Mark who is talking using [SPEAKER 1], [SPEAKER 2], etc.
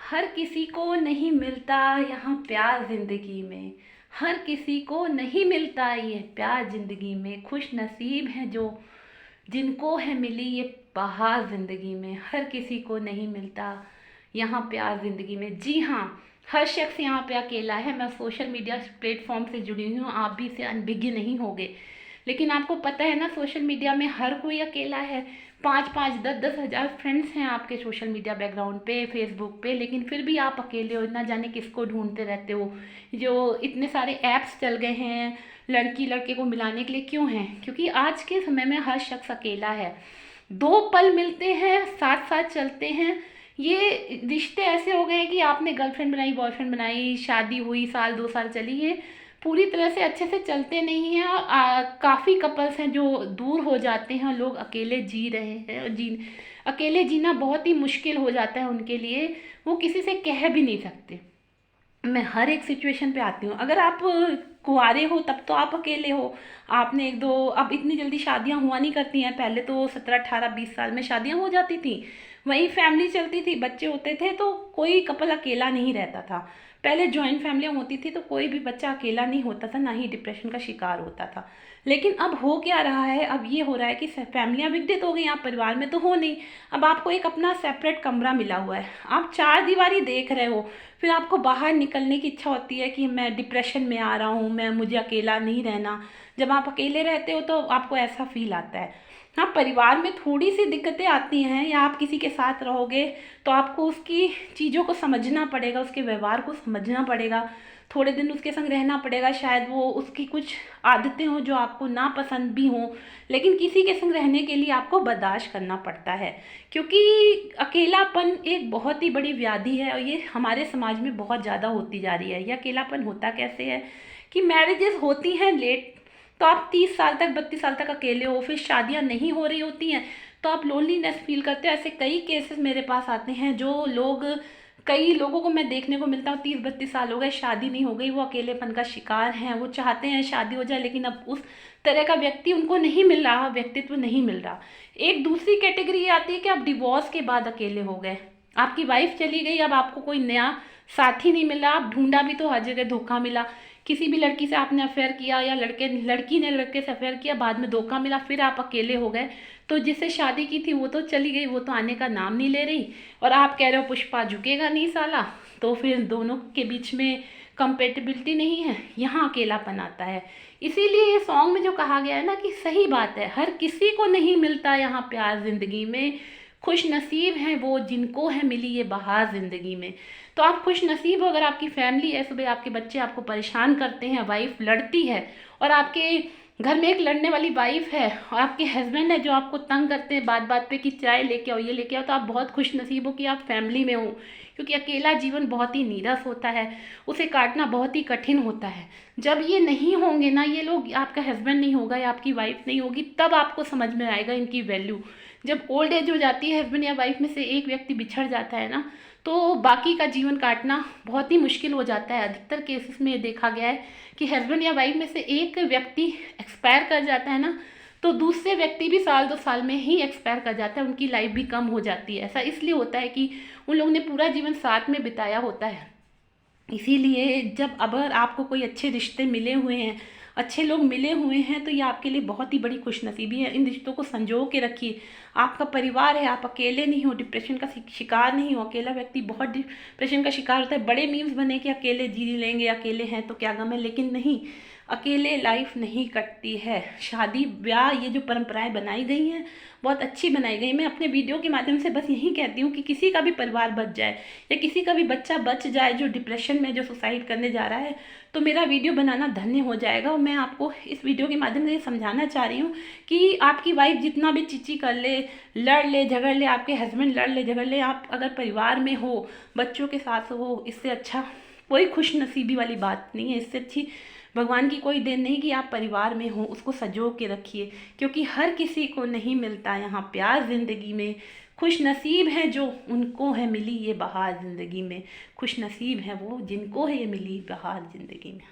[SPEAKER 1] हर किसी को नहीं मिलता यहाँ प्यार ज़िंदगी में। हर किसी को नहीं मिलता ये प्यार ज़िंदगी में। खुश नसीब हैं जो जिनको है मिली ये बहार ज़िंदगी में। हर किसी को नहीं मिलता यहाँ प्यार ज़िंदगी में। जी हाँ, हर शख्स यहाँ पे अकेला है। मैं सोशल मीडिया प्लेटफॉर्म से जुड़ी हुई हूँ, आप भी इससे अनभिज्ञ नहीं होंगे। लेकिन आपको पता है ना, सोशल मीडिया में हर कोई अकेला है। 5-5 10-10 हज़ार फ्रेंड्स हैं आपके सोशल मीडिया बैकग्राउंड पे, फेसबुक पे, लेकिन फिर भी आप अकेले हो। ना जाने किसको ढूंढते रहते हो। जो इतने सारे ऐप्स चल गए हैं लड़की लड़के को मिलाने के लिए, क्यों हैं? क्योंकि आज के समय में हर शख्स अकेला है। 2 पल मिलते हैं, साथ साथ चलते हैं। ये रिश्ते ऐसे हो गए हैं कि आपने गर्लफ्रेंड बनाई, बॉयफ्रेंड बनाई, शादी हुई, साल 2 साल चली, ये पूरी तरह से अच्छे से चलते नहीं हैं। और काफ़ी कपल्स हैं जो दूर हो जाते हैं। लोग अकेले जी रहे हैं और अकेले जीना बहुत ही मुश्किल हो जाता है उनके लिए। वो किसी से कह भी नहीं सकते। मैं हर एक सिचुएशन पे आती हूँ। अगर आप कुंवारे हो तब तो आप अकेले हो। आपने एक दो, अब इतनी जल्दी शादियाँ हुआ नहीं करती हैं। पहले तो 17 18 20 साल में शादियाँ हो जाती थी। वहीं फैमिली चलती थी, बच्चे होते थे, तो कोई कपल अकेला नहीं रहता था। पहले जॉइंट फैमिलियाँ होती थी तो कोई भी बच्चा अकेला नहीं होता था, ना ही डिप्रेशन का शिकार होता था। लेकिन अब हो क्या रहा है? अब ये हो रहा है कि फैमिलियाँ विघटित हो गई। आप परिवार में तो हो नहीं, अब आपको एक अपना सेपरेट कमरा मिला हुआ है। आप चार दीवारी देख रहे हो, फिर आपको बाहर निकलने की इच्छा होती है कि मैं डिप्रेशन में आ रहा हूँ, मैं मुझे अकेला नहीं रहना। जब आप अकेले रहते हो तो आपको ऐसा फील आता है। हाँ, परिवार में थोड़ी सी दिक्कतें आती हैं, या आप किसी के साथ रहोगे तो आपको उसकी चीज़ों को समझना पड़ेगा, उसके व्यवहार को समझना पड़ेगा। थोड़े दिन उसके संग रहना पड़ेगा। शायद वो उसकी कुछ आदतें हों जो आपको नापसंद भी हों, लेकिन किसी के संग रहने के लिए आपको बर्दाश्त करना पड़ता है। क्योंकि अकेलापन एक बहुत ही बड़ी व्याधि है और ये हमारे समाज में बहुत ज़्यादा होती जा रही है। ये अकेलापन होता कैसे है कि मैरिजेस होती हैं लेट, तो आप 30 साल तक 32 साल तक अकेले हो, फिर शादियां नहीं हो रही होती हैं तो आप लोनलीनेस फील करते हो। ऐसे कई केसेस मेरे पास आते हैं जो लोग, कई लोगों को मैं देखने को मिलता हूँ, 30 32 साल हो गए, शादी नहीं हो गई, वो अकेलेपन का शिकार हैं। वो चाहते हैं शादी हो जाए, लेकिन अब उस तरह का व्यक्ति उनको नहीं मिल रहा, व्यक्तित्व नहीं मिल रहा। एक दूसरी कैटेगरी आती है कि आप डिवोर्स के बाद अकेले हो गए, आपकी वाइफ चली गई, अब आपको कोई नया साथी नहीं मिला, आप ढूंढा भी तो हर जगह धोखा मिला। किसी भी लड़की से आपने अफेयर किया, या लड़की ने लड़के से अफेयर किया, बाद में धोखा मिला, फिर आप अकेले हो गए। तो जिससे शादी की थी वो तो चली गई, वो तो आने का नाम नहीं ले रही, और आप कह रहे हो पुष्पा झुकेगा नहीं साला। तो फिर दोनों के बीच में कंपेटिबिलिटी नहीं है, यहाँ अकेलापन आता है। इसीलिए ये सॉन्ग में जो कहा गया है ना, कि सही बात है, हर किसी को नहीं मिलता यहाँ प्यार ज़िंदगी में। खुश नसीब हैं वो जिनको है मिली ये बहार ज़िंदगी में। तो आप खुश नसीब हो अगर आपकी फैमिली है। सुबह आपके बच्चे आपको परेशान करते हैं, वाइफ लड़ती है, और आपके घर में एक लड़ने वाली वाइफ है, और आपके हस्बैंड है जो आपको तंग करते हैं बात बात पे कि चाय लेके आओ, ये लेके आओ, तो आप बहुत खुश नसीब हो कि आप फैमिली में हो। क्योंकि अकेला जीवन बहुत ही नीरस होता है, उसे काटना बहुत ही कठिन होता है। जब ये नहीं होंगे ना, ये लोग, आपका हस्बैंड नहीं होगा या आपकी वाइफ नहीं होगी, तब आपको समझ में आएगा इनकी वैल्यू। जब ओल्ड एज हो जाती है, हस्बैंड या वाइफ में से एक व्यक्ति बिछड़ जाता है ना, तो बाकी का जीवन काटना बहुत ही मुश्किल हो जाता है। अधिकतर केसेस में ये देखा गया है कि हस्बैंड या वाइफ में से एक व्यक्ति एक्सपायर कर जाता है ना, तो दूसरे व्यक्ति भी साल 2 साल में ही एक्सपायर कर जाता है, उनकी लाइफ भी कम हो जाती है। ऐसा इसलिए होता है कि उन लोगों ने पूरा जीवन साथ में बिताया होता है। इसीलिए जब अगर आपको कोई अच्छे रिश्ते मिले हुए हैं, अच्छे लोग मिले हुए हैं, तो ये आपके लिए बहुत ही बड़ी खुशनसीबी है। इन रिश्तों को संजो के रखिए। आपका परिवार है, आप अकेले नहीं हो, डिप्रेशन का शिकार नहीं हो। अकेला व्यक्ति बहुत डिप्रेशन का शिकार होता है। बड़े मीम्स बने कि अकेले जी लेंगे, अकेले हैं तो क्या गम है, लेकिन नहीं, अकेले लाइफ नहीं कटती है। शादी ब्याह, ये जो परंपराएं बनाई गई हैं बहुत अच्छी बनाई गई। मैं अपने वीडियो के माध्यम से बस यही कहती हूँ कि किसी का भी परिवार बच जाए, या किसी का भी बच्चा बच जाए जो डिप्रेशन में, जो सुसाइड करने जा रहा है, तो मेरा वीडियो बनाना धन्य हो जाएगा। और मैं आपको इस वीडियो के माध्यम से समझाना चाह रही हूँ कि आपकी वाइफ जितना भी चिची कर ले, लड़ ले झगड़ ले, आपके हस्बैंड लड़ ले झगड़ ले, आप अगर परिवार में हो, बच्चों के साथ हो, इससे अच्छा कोई खुश नसीबी वाली बात नहीं है। इससे अच्छी भगवान की कोई देन नहीं कि आप परिवार में हो। उसको सजो के रखिए, क्योंकि हर किसी को नहीं मिलता यहाँ प्यार ज़िंदगी में। खुश नसीब हैं जो उनको है मिली ये बहार ज़िंदगी में। खुश नसीब हैं वो जिनको है ये मिली बहार ज़िंदगी में।